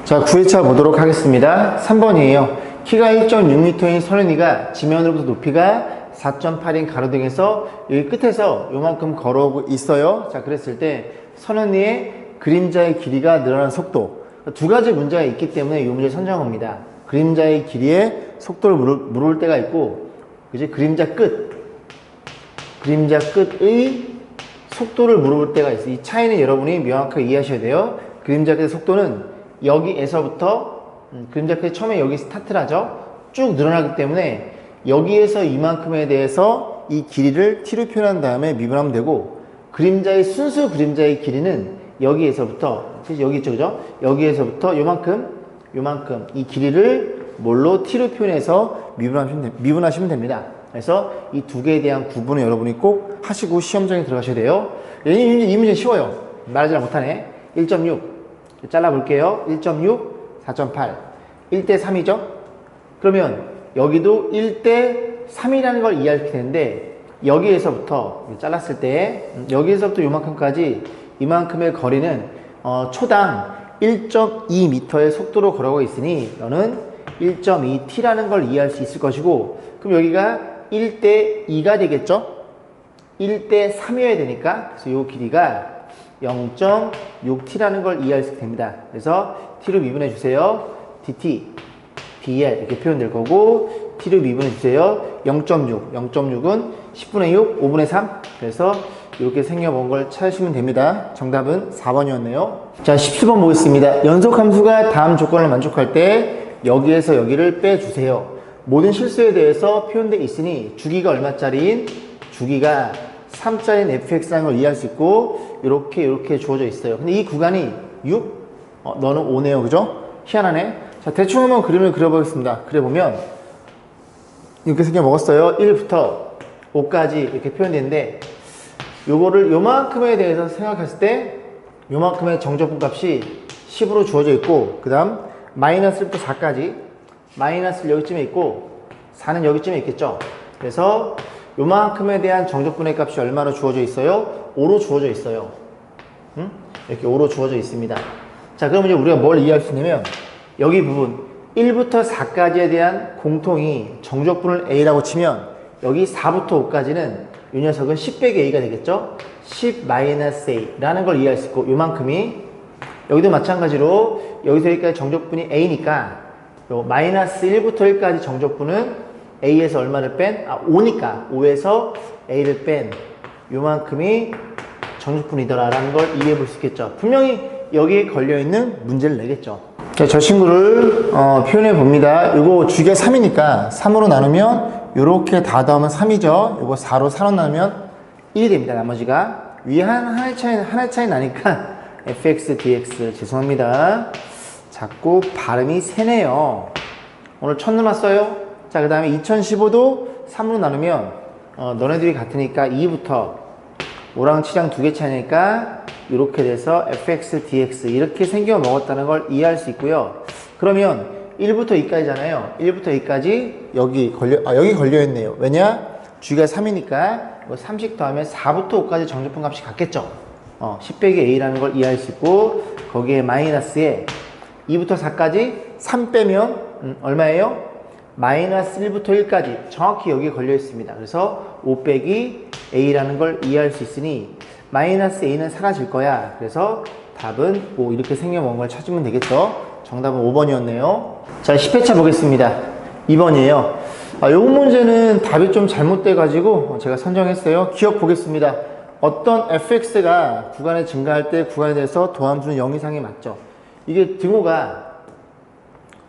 자, 9회차 보도록 하겠습니다. 3번이에요. 키가 1.6m인 선은이가 지면으로부터 높이가 4.8인 가로등에서 여기 끝에서 요만큼 걸어오고 있어요. 자, 그랬을 때 선은이의 그림자의 길이가 늘어나는 속도. 두 가지 문제가 있기 때문에 이 문제를 선정한 겁니다. 그림자의 길이에 속도를 물을 때가 있고, 그지? 그림자 끝의 속도를 물어볼 때가 있어요. 이 차이는 여러분이 명확하게 이해하셔야 돼요. 그림자 끝의 속도는 여기에서부터 그림자 끝이 처음에 여기 스타트를 하죠. 쭉 늘어나기 때문에 여기에서 이만큼에 대해서 이 길이를 t로 표현한 다음에 미분하면 되고, 그림자의 순수 그림자의 길이는 여기에서부터, 여기 있죠, 그죠? 여기에서부터 요만큼 이 길이를 뭘로 t로 표현해서 미분하시면 됩니다. 그래서 이 두 개에 대한 구분을 여러분이 꼭 하시고 시험장에 들어가셔야 돼요. 이 문제 쉬워요. 말하지 못하네. 1.6 잘라볼게요. 1.6, 4.8 1대 3이죠. 그러면 여기도 1대 3이라는 걸 이해할 텐데, 여기에서부터 잘랐을 때 여기에서부터 요만큼까지 이만큼의 거리는 초당 1.2m의 속도로 걸어가고 있으니 너는 1.2t라는 걸 이해할 수 있을 것이고, 그럼 여기가 1대 2가 되겠죠? 1대 3이어야 되니까, 그래서 이 길이가 0.6t라는 걸 이해할 수 됩니다. 그래서 t로 미분해 주세요. dt, dl 이렇게 표현될 거고, t로 미분해 주세요. 0.6은 10분의 6, 5분의 3. 그래서 이렇게 생겨본 걸 찾으시면 됩니다. 정답은 4번이었네요. 자, 17번 보겠습니다. 연속함수가 다음 조건을 만족할 때 여기에서 여기를 빼주세요. 모든 실수에 대해서 표현되어 있으니 주기가 얼마짜리인? 주기가 3짜리인 fx라는 걸 이해할 수 있고, 이렇게 주어져 있어요. 근데 이 구간이 6? 너는 5네요. 그죠? 희한하네. 자, 대충 한번 그림을 그려보겠습니다. 그려보면 이렇게 생겨 먹었어요. 1부터 5까지 이렇게 표현되는데, 요거를 요만큼에 대해서 생각했을 때 요만큼의 정적분 값이 10으로 주어져 있고, 그 다음 마이너스 1부터 4까지 마이너스를 여기쯤에 있고 4는 여기쯤에 있겠죠. 그래서 요만큼에 대한 정적분의 값이 얼마로 주어져 있어요? 5로 주어져 있어요. 이렇게 5로 주어져 있습니다. 자, 그럼 이제 우리가 뭘 이해할 수 있냐면, 여기 부분 1부터 4까지에 대한 공통이 정적분을 a라고 치면, 여기 4부터 5까지는 이 녀석은 10 빼기 a가 되겠죠. 10-a라는 걸 이해할 수 있고, 요만큼이 여기도 마찬가지로 여기서 여기까지 정적분이 a니까 요 마이너스 1부터 1까지 정적분은 a에서 얼마를 뺀? 5니까 5에서 a를 뺀 요만큼이 정적분이더라 라는 걸 이해해 볼 수 있겠죠. 분명히 여기에 걸려있는 문제를 내겠죠. 자, 저 친구를 표현해 봅니다. 이거 주기가 3이니까 3으로 나누면 이렇게 다 더하면 3이죠. 이거 4로 나누면 1이 됩니다. 나머지가 위에 하나의 차이 나니까 fx, dx 죄송합니다. 자꾸 발음이 세네요. 오늘 첫눈 왔어요. 자, 그 다음에 2015도 3으로 나누면 너네들이 같으니까 2부터 5랑 7랑 두 개 차이니까 이렇게 돼서 fx, dx 이렇게 생겨 먹었다는 걸 이해할 수 있고요. 그러면 1부터 2까지잖아요. 1부터 2까지 여기 걸려있네요. 왜냐? 주기가 3이니까 3씩 더하면 4부터 5까지 정적분 값이 같겠죠. 10 빼기 a라는 걸 이해할 수 있고, 거기에 마이너스에 2부터 4까지 3 빼면 얼마예요? 마이너스 1부터 1까지 정확히 여기에 걸려 있습니다. 그래서 5 빼기 a라는 걸 이해할 수 있으니 마이너스 a는 사라질 거야. 그래서 답은 5 이렇게 생겨먹은 걸 찾으면 되겠죠. 정답은 5번이었네요. 자, 10회차 보겠습니다. 2번이에요. 이 문제는 답이 좀 잘못돼 가지고 제가 선정했어요. 기억 보겠습니다. 어떤 fx가 구간에 증가할 때 구간에 대해서 도함수는 0 이상이 맞죠. 이게 등호가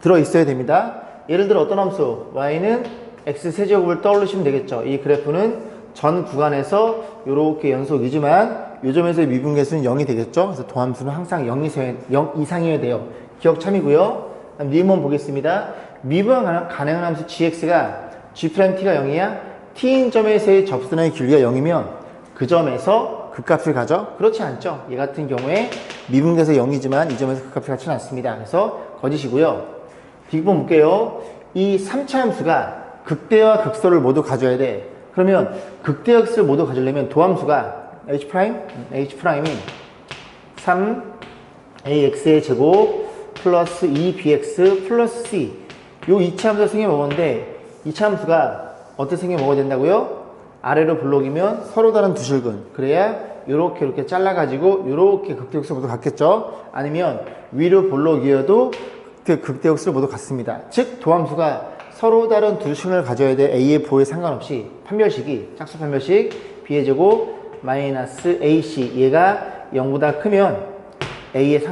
들어있어야 됩니다. 예를 들어 어떤 함수 y는 x세제곱을 떠올리시면 되겠죠. 이 그래프는 전 구간에서 이렇게 연속이지만 이 점에서의 미분계수는 0이 되겠죠. 그래서 도함수는 항상 0 이상이어야 돼요. 기억 참이고요. 다음 리먼 보겠습니다. 미분 가능한 함수 gx가 g't가 0이야. t인 점에서의 접선의 길이가 0이면 그 점에서 극값을 가져? 그렇지 않죠. 얘 같은 경우에 미분계수 0이지만 이 점에서 극값이 같지는 않습니다. 그래서 거짓이고요. 뒷부분 볼게요. 이 3차 함수가 극대와 극소를 모두 가져야 돼. 그러면 극대와 극소를 모두 가지려면 도함수가 h'이 3ax의 제곱 플러스 2bx 플러스 c. 요 이차함수가 생겨 먹었는데 이차함수가 어떻게 생겨 먹어야 된다고요? 아래로 블록이면 서로 다른 두 실근. 그래야 요렇게 이렇게 잘라가지고 요렇게 극대역수를 모두 같겠죠? 아니면 위로 블록이어도 그 극대역수를 모두 같습니다. 즉 도함수가 서로 다른 두 실근을 가져야 돼. A의 보호에 상관없이 판별식이 짝수 판별식 B의 제곱 마이너스 AC 얘가 0보다 크면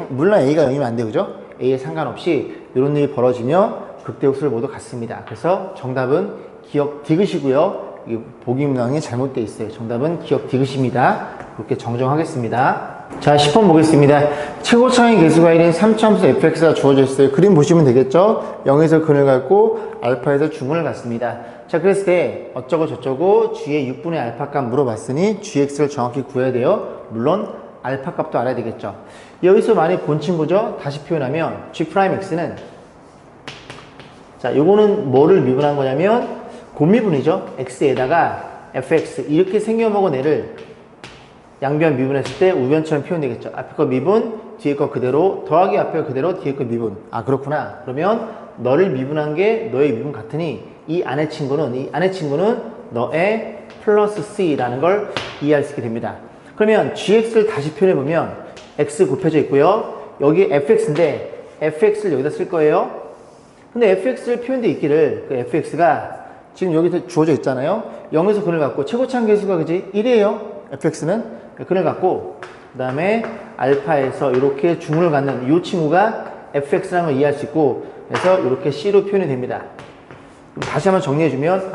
물론 A가 0이면 안 돼요. 그죠? A에 상관없이 이런 일이 벌어지면 극대역수를 모두 같습니다. 그래서 정답은 기억 디귿이고요. 보기 문항이 잘못되어 있어요. 정답은 기억 디귿입니다. 그렇게 정정하겠습니다. 자, 10번 보겠습니다. 최고차의 개수가 1인 3차함수 fx가 주어져 있어요. 그림 보시면 되겠죠? 0에서 근을 갖고 알파에서 중근을 갖습니다. 자, 그랬을 때 어쩌고 저쩌고 g의 6분의 알파 값 물어봤으니 gx를 정확히 구해야 돼요. 물론 알파 값도 알아야 되겠죠. 여기서 많이 본 친구죠? 다시 표현하면 g'x는 자, 요거는 뭐를 미분한 거냐면 곱미분이죠. x에다가 fx 이렇게 생겨먹은 애를 양변 미분했을 때 우변처럼 표현되겠죠. 앞에 거 미분, 뒤에 거 그대로, 더하기 앞에 거 그대로, 뒤에 거 미분. 아, 그렇구나. 그러면 너를 미분한 게 너의 미분 같으니 이 안의 친구는 너의 플러스 c라는 걸 이해할 수 있게 됩니다. 그러면 gx를 다시 표현해보면 x 곱해져 있고요. 여기 fx인데 fx를 여기다 쓸 거예요. 근데 fx를 표현되어 있기를 그 fx가 지금 여기서 주어져 있잖아요. 0에서 근을 갖고 최고차항 개수가 그지? 1이에요. fx는 근을 갖고 그 다음에 알파에서 이렇게 중을 갖는 이 친구가 fx라는 걸 이해할 수 있고 그래서 이렇게 c로 표현이 됩니다. 다시 한번 정리해주면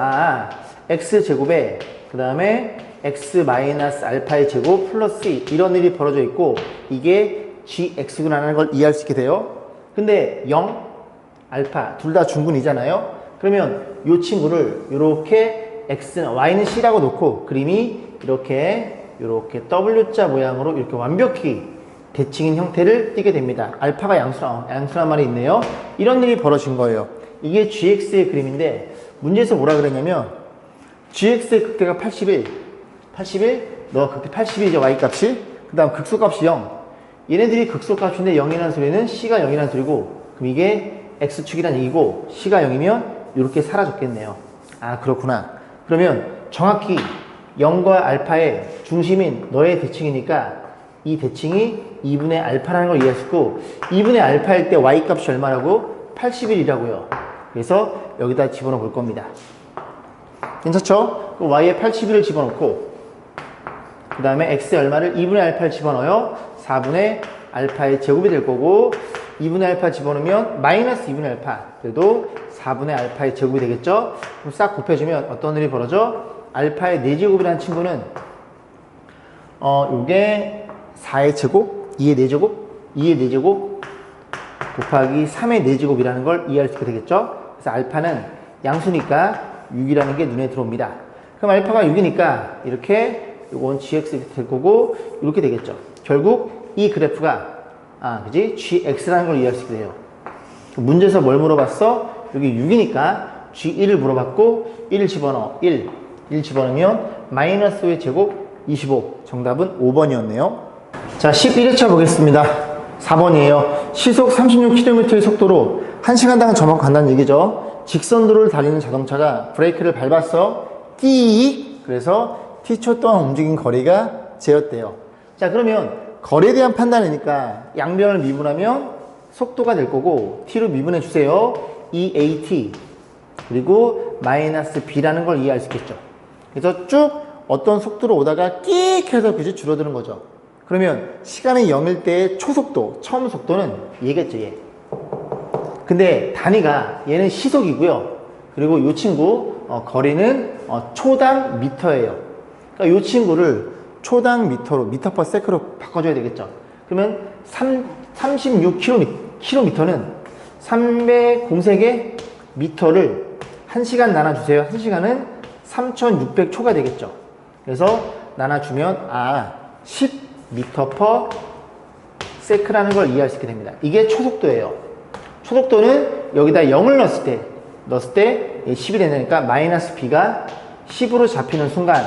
x제곱에 그 다음에 x 마이너스 알파의 제곱 플러스 c 이런 일이 벌어져 있고 이게 gx구나라는 걸 이해할 수 있게 돼요. 근데 0, 알파 둘 다 중근이잖아요. 그러면 이 친구를 이렇게 x는 y는 c라고 놓고 그림이 이렇게 W자 모양으로 이렇게 완벽히 대칭인 형태를 띠게 됩니다. 알파가 양수란 말이 있네요. 이런 일이 벌어진 거예요. 이게 gx의 그림인데 문제에서 뭐라 그랬냐면 gx의 극대가 81 너 극대 80이죠 y값이. 그 다음 극소값이 0 얘네들이 극소값인데 0이라는 소리는 c가 0이라는 소리고 그럼 이게 x축이란 얘기고 c가 0이면 이렇게 사라졌겠네요. 아, 그렇구나. 그러면 정확히 0과 알파의 중심인 너의 대칭이니까 이 대칭이 2분의 알파라는 걸 이해할 수 있고 2분의 알파일 때 y값이 얼마라고? 81이라고요. 그래서 여기다 집어넣어 볼 겁니다. 괜찮죠? y에 81을 집어넣고 그 다음에 x에 얼마를? 2분의 알파를 집어넣어요. 4분의 알파의 제곱이 될 거고 2분의 알파 집어넣으면 마이너스 2분의 알파 그래도 4분의 알파의 제곱이 되겠죠? 그럼 싹 곱해주면 어떤 일이 벌어져? 알파의 4제곱이라는 친구는 요게 4의 제곱, 2의 4제곱, 2의 4제곱 곱하기 3의 4제곱이라는 걸 이해할 수 있게 되겠죠? 그래서 알파는 양수니까 6이라는 게 눈에 들어옵니다. 그럼 알파가 6이니까 이렇게 요건 gx 될 거고 이렇게 되겠죠. 결국 이 그래프가 그지? gx라는 걸 이해할 수 있게 돼요. 문제에서 뭘 물어봤어? 여기 6이니까 g1을 물어봤고 1을 집어넣어. 1 집어넣으면 마이너스 5의 제곱 25. 정답은 5번이었네요. 자, 11회차 보겠습니다. 4번이에요. 시속 36km의 속도로 1시간당 저만큼 간다는 얘기죠. 직선도로를 달리는 자동차가 브레이크를 밟았어. 띠익. 그래서 t초 동안 움직인 거리가 재였대요. 자, 그러면 거리에 대한 판단이니까 양변을 미분하면 속도가 될 거고 t로 미분해 주세요. EAT 그리고 마이너스 b라는 걸 이해할 수 있겠죠. 그래서 쭉 어떤 속도로 오다가 끽 해서 그지 줄어드는 거죠. 그러면 시간이 0일 때의 초속도, 처음 속도는 얘겠죠, 얘. 근데 단위가 얘는 시속이고요. 그리고 이 친구 거리는 초당 미터예요. 그러니까 이 친구를 초당 미터로, 미터 퍼 세크로 바꿔줘야 되겠죠. 그러면 36km는 300 공세개 미터를 1시간 나눠주세요. 1시간은 3600초가 되겠죠. 그래서 나눠주면 10m per sec라는 걸 이해할 수 있게 됩니다. 이게 초속도예요. 초속도는 여기다 0을 넣었을 때 10이 된다니까 마이너스 b가 10으로 잡히는 순간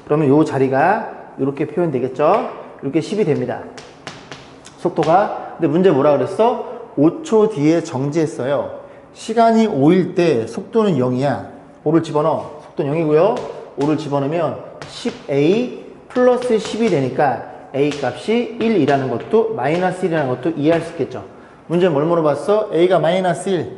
그러면 이 자리가 이렇게 표현되겠죠. 이렇게 10이 됩니다. 속도가. 근데 문제 뭐라 그랬어? 5초 뒤에 정지했어요. 시간이 5일 때 속도는 0이야. 5를 집어넣어. 속도는 0이고요. 5를 집어넣으면 10a 플러스 10이 되니까 a 값이 1이라는 것도 마이너스 1이라는 것도 이해할 수 있겠죠. 문제 뭘 물어봤어? a가 마이너스 1,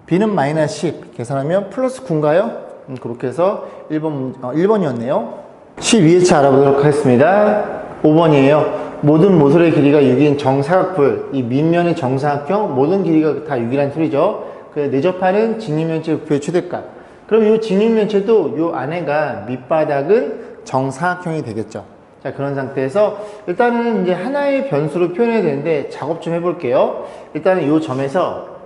b는 마이너스 10. 계산하면 플러스 9인가요? 그렇게 해서 1번이었네요. 12회차 알아보도록 하겠습니다. 5번이에요. 모든 모서리의 길이가 6인 정사각뿔, 이 밑면의 정사각형 모든 길이가 다 6이라는 소리죠. 그 내접하는 직립면체 부피의 최대값. 그럼 이 직립면체도 이 안에가 밑바닥은 정사각형이 되겠죠. 자, 그런 상태에서 일단은 이제 하나의 변수로 표현해야 되는데 작업 좀 해볼게요. 일단은 이 점에서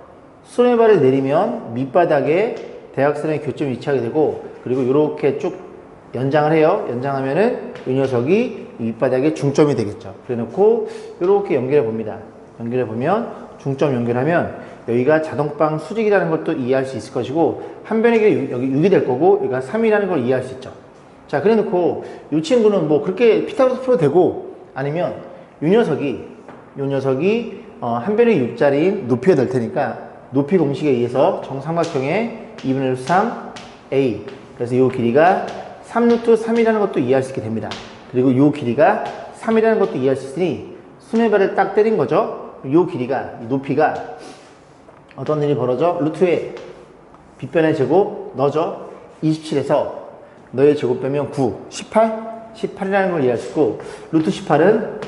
손해발을 내리면 밑바닥에 대각선의 교점이 위치하게 되고, 그리고 이렇게 쭉 연장을 해요. 연장하면은 이 녀석이 밑바닥에 중점이 되겠죠. 그래 놓고 이렇게 연결해 봅니다. 연결해 보면 중점 연결하면 여기가 자동방 수직이라는 것도 이해할 수 있을 것이고, 한 변의 길이 여기 6이 될 거고 여기가 3이라는 걸 이해할 수 있죠. 자, 그래 놓고 이 친구는 뭐 그렇게 피타고라스 풀어도 되고, 아니면 이 녀석이 한 변의 6자리인 높이가 될 테니까 높이 공식에 의해서 정삼각형의 2분의 3a, 그래서 이 길이가 3루트 3이라는 것도 이해할 수 있게 됩니다. 그리고 이 길이가 3이라는 것도 이해할 수 있으니 수뇌발을 딱 때린 거죠. 이 길이가, 이 높이가 어떤 일이 벌어져? 루트에 빗변의 제곱 넣어줘. 27에서 너의 제곱 빼면 9, 18이라는 걸 이해할 수 있고, 루트 18은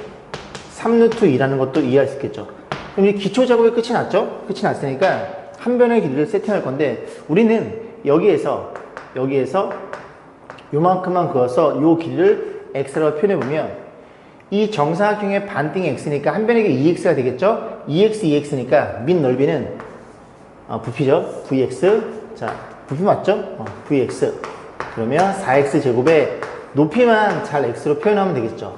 3루트 2라는 것도 이해할 수 있겠죠. 그럼 이 기초 작업이 끝이 났죠? 끝이 났으니까 한 변의 길이를 세팅할 건데, 우리는 여기에서 요만큼만 그어서 요 길이를 x라고 표현해보면 이 정사각형의 반띵이 x니까 한 변의 길이 2x가 되겠죠? 2x니까 밑 넓이는 부피죠? vx. 자, 부피 맞죠? vx. 그러면 4x 제곱에 높이만 잘 x로 표현하면 되겠죠.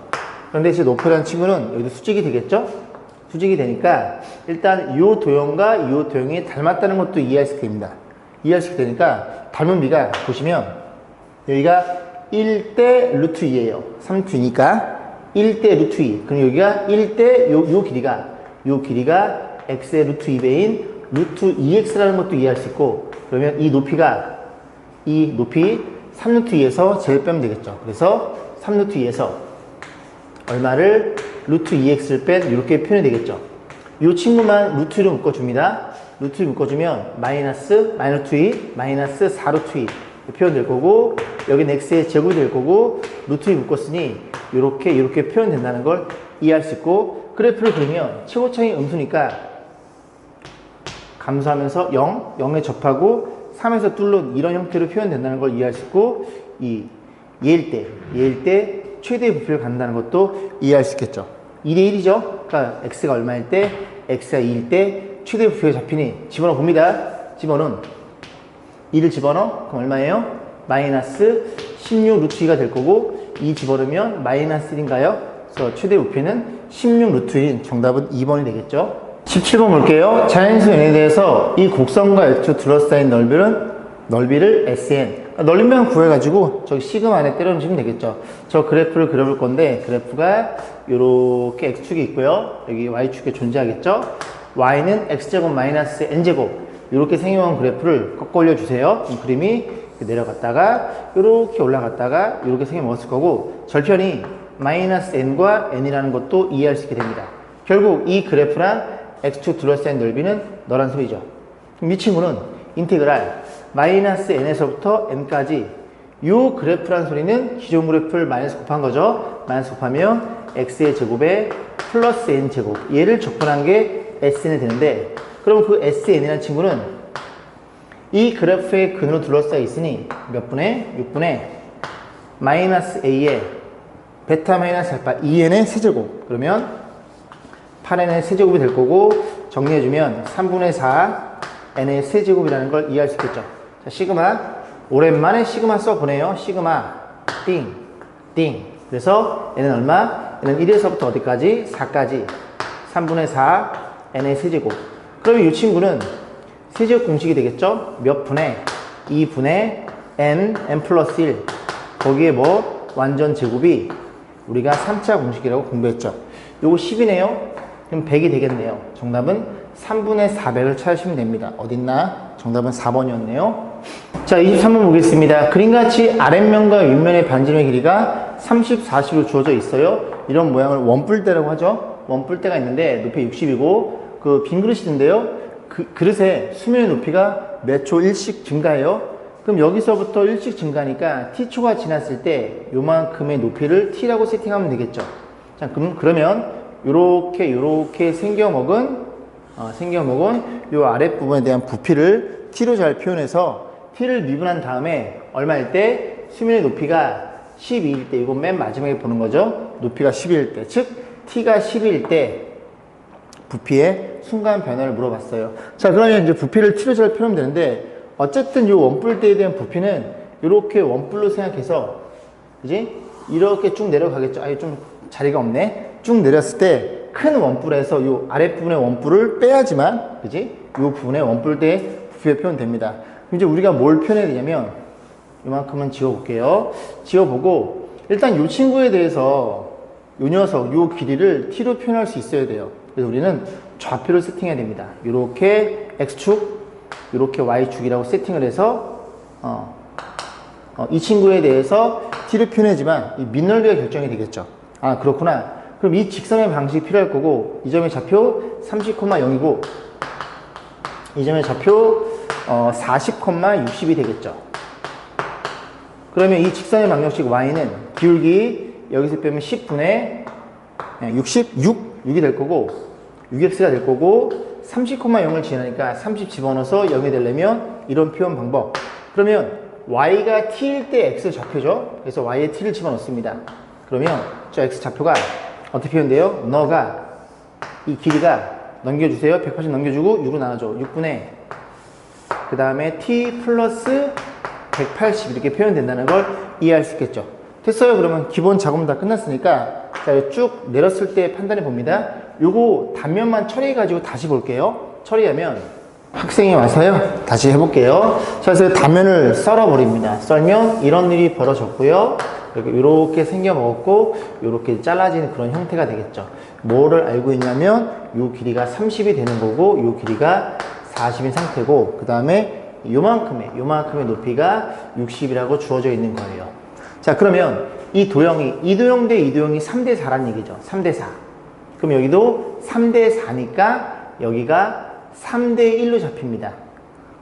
그런데 제 높이라는 친구는 여기도 수직이 되겠죠? 수직이 되니까 일단 이 도형과 이 도형이 닮았다는 것도 이해할 수 있게 됩니다. 이해할 수 있게 되니까 닮은 비가 보시면 여기가 1대 루트 2예요. 3루트니까 1대 루트 2. 그럼 여기가 1대 요 길이가 x의 루트 2배인 루트 2x라는 것도 이해할 수 있고, 그러면 이 높이 3루트 2에서 제일 빼면 되겠죠. 그래서 3루트 2에서 얼마를 루트 2x를 뺀 이렇게 표현이 되겠죠. 이 친구만 루트로 묶어줍니다. 루트로 묶어주면 마이너스 2, 마이너스 4루트 2 표현될 거고, 여기는 x의 제곱이 될 거고, 루트 2 묶었으니 이렇게 표현된다는 걸 이해할 수 있고, 그래프를 그리면 최고차이 음수니까 감소하면서 0에 접하고 3에서 뚫는 이런 형태로 표현된다는 걸 이해할 수 있고, 이 얘일 때 최대의 부피를 갖는다는 것도 이해할 수 있겠죠. 2대 1이죠. 그러니까 x가 얼마일 때, x가 2일 때 최대의 부피가 잡히니 집어넣어 봅니다. 집어넣은 2를 집어넣어. 그럼 얼마예요? 마이너스 16 루트 2가 될 거고, 2 집어넣으면 마이너스 1인가요? 그래서 최대 부피는 16 루트 1인 정답은 2번이 되겠죠. 17번 볼게요. 자연수 n에 대해서 이 곡선과 X축 둘러싸인 넓이를 SN, 넓이만 구해가지고 저기 시그마 안에 때려주시면 되겠죠. 저 그래프를 그려볼 건데, 그래프가 이렇게 X축이 있고요. 여기 Y축에 존재하겠죠. Y는 X제곱 마이너스 N제곱, 이렇게 생겨온 그래프를 꺾어 올려주세요. 이 그림이 내려갔다가 이렇게 올라갔다가 이렇게 생겨먹었을 거고, 절편이 마이너스 N과 N이라는 것도 이해할 수 있게 됩니다. 결국 이 그래프랑 X축 둘러싸인 넓이는 너란 소리죠. 그럼 이 친구는 인테그랄 마이너스 N에서부터 N까지 이 그래프란 소리는 기존 그래프를 마이너스 곱한 거죠. 마이너스 곱하면 X의 제곱에 플러스 N제곱, 얘를 적분한 게 SN이 되는데, 그럼 그 SN이라는 친구는 이 그래프의 근으로 둘러싸여 있으니 몇 분의? 6분의 마이너스 A에 베타 마이너스 알파 2N의 세제곱, 그러면 8n의 세제곱이 될 거고, 정리해주면 3분의 4 n의 세제곱이라는 걸 이해할 수 있겠죠. 자, 시그마, 오랜만에 시그마 써보네요. 시그마 띵. 그래서 n은 얼마? n은 1에서부터 어디까지? 4까지 3분의 4 n의 세제곱. 그러면 이 친구는 세제곱 공식이 되겠죠. 몇 분의? 2분의 n 플러스 1. 거기에 뭐? 완전 제곱이 우리가 3차 공식이라고 공부했죠. 요거 10이네요. 그럼 100이 되겠네요. 정답은 3분의 400을 찾으시면 됩니다. 어딨나? 정답은 4번이었네요. 자, 23번 보겠습니다. 그림같이 아랫면과 윗면의 반지름의 길이가 30, 40으로 주어져 있어요. 이런 모양을 원뿔대라고 하죠. 원뿔대가 있는데 높이 60이고 그 빈 그릇인데요. 그 그릇의 수면의 높이가 몇 초 1씩 증가해요. 그럼 여기서부터 1씩 증가하니까 t초가 지났을 때 요만큼의 높이를 t라고 세팅하면 되겠죠. 자, 그러면 요렇게 생겨먹은 요 아랫부분에 대한 부피를 t로 잘 표현해서 t를 미분한 다음에 얼마일 때 수면의 높이가 12일 때, 이건 맨 마지막에 보는 거죠. 높이가 12일 때, 즉 t가 12일 때 부피의 순간 변화를 물어봤어요. 자, 그러면 이제 부피를 t로 잘 표현하면 되는데, 어쨌든 이 원뿔대에 대한 부피는 이렇게 원뿔로 생각해서, 그지? 이렇게 쭉 내려가겠죠. 아, 좀 자리가 없네. 쭉 내렸을 때 큰 원뿔에서 이 아랫부분의 원뿔을 빼야지만, 그지? 이 부분의 원뿔대의 부피가 표현됩니다. 이제 우리가 뭘 표현해야 되냐면, 이만큼은 지워볼게요. 지워보고, 일단 이 친구에 대해서 요 녀석, 요 길이를 t로 표현할 수 있어야 돼요. 그래서 우리는 좌표를 세팅해야 됩니다. 이렇게 x축, 이렇게 y축이라고 세팅을 해서 이 친구에 대해서 t를 표현하지만 이 밑넓이가 결정이 되겠죠. 아, 그렇구나. 그럼 이 직선의 방식이 필요할 거고, 이 점의 좌표 30,0이고 이 점의 좌표 40,60이 되겠죠. 그러면 이 직선의 방정식 y는 기울기 여기서 빼면 10분의 6이 될 거고 6x가 될 거고 30,0을 지나니까 30 집어넣어서 0이 되려면 이런 표현 방법. 그러면 y가 t일 때 x 좌표죠. 그래서 y에 t를 집어넣습니다. 그러면 저 x 좌표가 어떻게 표현돼요? 너가 이 길이가 넘겨주세요. 180 넘겨주고 6으로 나눠줘. 6분의 그 다음에 t 플러스 180 이렇게 표현된다는 걸 이해할 수 있겠죠. 됐어요. 그러면 기본 작업은 다 끝났으니까 자, 쭉 내렸을 때 판단해 봅니다. 요거 단면만 처리해 가지고 다시 볼게요. 처리하면 학생이 와서요. 다시 해볼게요. 자, 그래서 단면을 썰어 버립니다. 썰면 이런 일이 벌어졌고요. 이렇게 생겨 먹었고 이렇게 잘라지는 그런 형태가 되겠죠. 뭐를 알고 있냐면 요 길이가 30이 되는 거고 요 길이가 40인 상태고 그 다음에 요만큼의 높이가 60이라고 주어져 있는 거예요. 자, 그러면 이 도형이 이도형 대 이도형이 3대 4란 얘기죠. 3대 4. 그럼 여기도 3대 4니까 여기가 3대 1로 잡힙니다.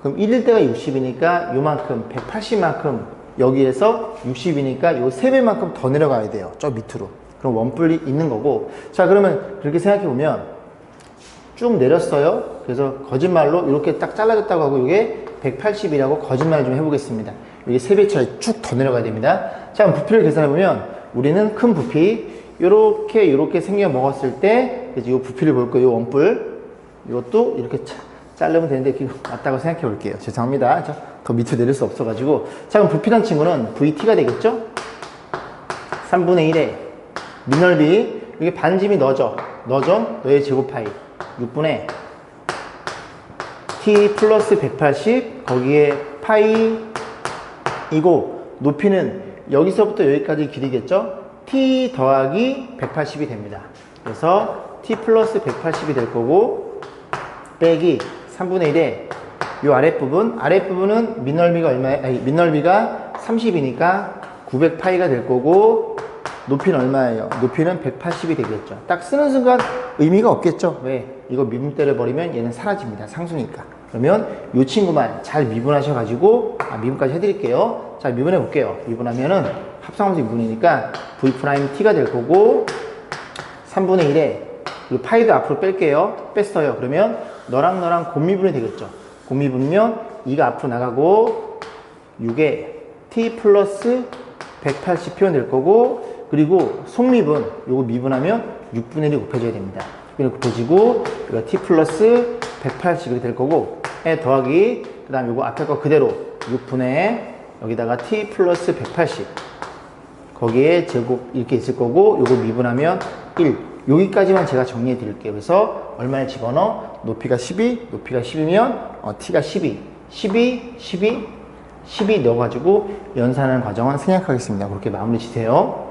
그럼 1일 때가 60이니까 요만큼 180만큼 여기에서 60이니까 요 3배만큼 더 내려가야 돼요. 저 밑으로. 그럼 원뿔이 있는 거고. 자, 그러면 그렇게 생각해 보면 쭉 내렸어요. 그래서 거짓말로 이렇게 딱 잘라졌다고 하고 이게 180이라고 거짓말 좀 해보겠습니다. 이게 3배 차이 쭉 더 내려가야 됩니다. 자, 그럼 부피를 계산해보면 우리는 큰 부피 요렇게 생겨 먹었을 때 이제 요 부피를 볼 거예요. 요 원뿔 이것도 이렇게 자르면 되는데 이렇게 맞다고 생각해 볼게요. 죄송합니다. 더 밑으로 내릴 수 없어가지고. 자, 그럼 부피란 친구는 VT가 되겠죠? 3분의 1에 밑넓이 이게 반지름이 너죠? 너의 제곱파이 6분의 t 플러스 180 거기에 파이이고 높이는 여기서부터 여기까지 길이겠죠? t 더하기 180이 됩니다. 그래서 t 플러스 180이 될 거고 빼기 3분의 1에 이 아랫부분은 밑넓이가 밑넓이가 30이니까 900파이가 될 거고 높이는 얼마예요? 높이는 180이 되겠죠. 딱 쓰는 순간 의미가 없겠죠. 왜? 이거 미분 때려버리면 얘는 사라집니다. 상수니까. 그러면 이 친구만 잘 미분하셔가지고 미분까지 해드릴게요. 자, 미분해 볼게요. 미분하면은 합성함수 미분이니까 v't가 될 거고 3분의 1에 그리고 파이도 앞으로 뺄게요. 뺐어요. 그러면 너랑 곱미분이 되겠죠. 곱미분면 2가 앞으로 나가고 6에 t 플러스 180 표현될 거고 그리고 속미분 요거 미분하면 6분의 1이 곱해져야 됩니다. 6분의 1 곱해지고 이거 t 플러스 180이 될 거고 에 더하기 그 다음 요거 앞에 거 그대로 6분의 여기다가 t 플러스 180 거기에 제곱 이렇게 있을 거고 요거 미분하면 1 여기까지만 제가 정리해 드릴게요. 그래서 얼마를 집어넣어? 높이가 12, 높이가 10이면 t가 12 넣어가지고 연산하는 과정은 생략하겠습니다. 그렇게 마무리 지세요.